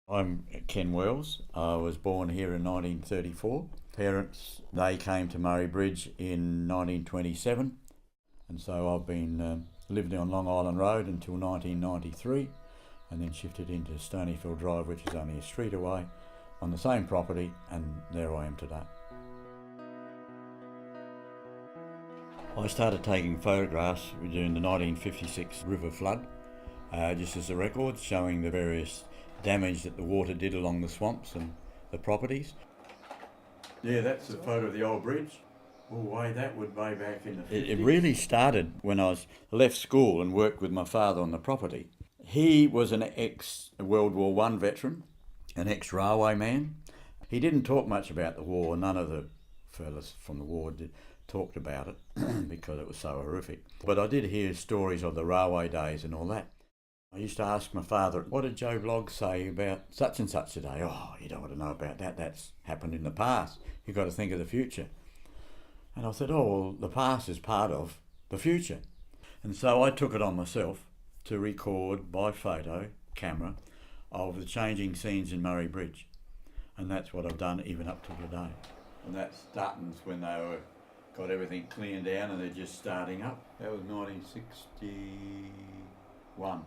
I'm Ken Wells. I was born here in 1934. Parents, they came to Murray Bridge in 1927, and so I've been lived on Long Island Road until 1993, and then shifted into Stonyfield Drive, which is only a street away, on the same property, and there I am today. I started taking photographs during the 1956 river flood, just as a record showing the various damage that the water did along the swamps and the properties. Yeah, that's a photo of the old bridge. Oh, that would way back in the 50s. It really started when I left school and worked with my father on the property. He was an ex-World War One veteran, an ex-railway man. He didn't talk much about the war. None of the fellas from the war talked about it because it was so horrific. But I did hear stories of the railway days and all that. I used to ask my father, what did Joe Bloggs say about such and such today? Oh, you don't want to know about that. That's happened in the past. You've got to think of the future. And I said, oh, well, the past is part of the future. And so I took it on myself to record by photo, camera, of the changing scenes in Murray Bridge. And that's what I've done even up to today. And that's Dutton's when they got everything cleaned down and they're just starting up. That was 1961.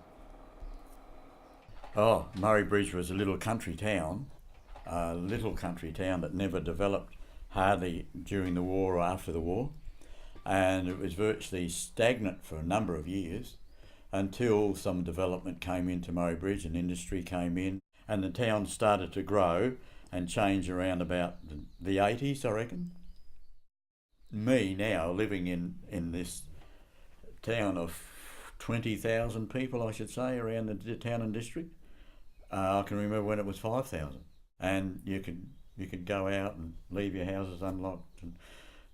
Oh, Murray Bridge was a little country town that never developed hardly during the war or after the war. And it was virtually stagnant for a number of years until some development came into Murray Bridge and industry came in, and the town started to grow and change around about the 80s, I reckon. Me now living in this town of 20,000 people, I should say, around the town and district. I can remember when it was 5,000, and you could go out and leave your houses unlocked, and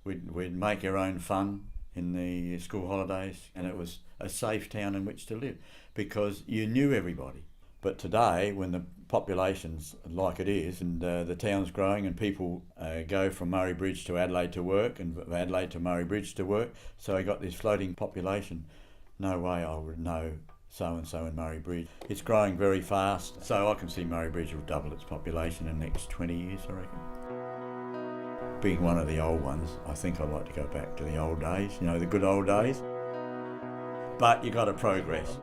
we'd make our own fun in the school holidays, and it was a safe town in which to live because you knew everybody. But today, when the population's like it is, and the town's growing, and people go from Murray Bridge to Adelaide to work, and Adelaide to Murray Bridge to work, so I got this floating population. No way I would know so-and-so in Murray Bridge. It's growing very fast, so I can see Murray Bridge will double its population in the next 20 years, I reckon. Being one of the old ones, I think I'd like to go back to the old days, the good old days. But you got to progress.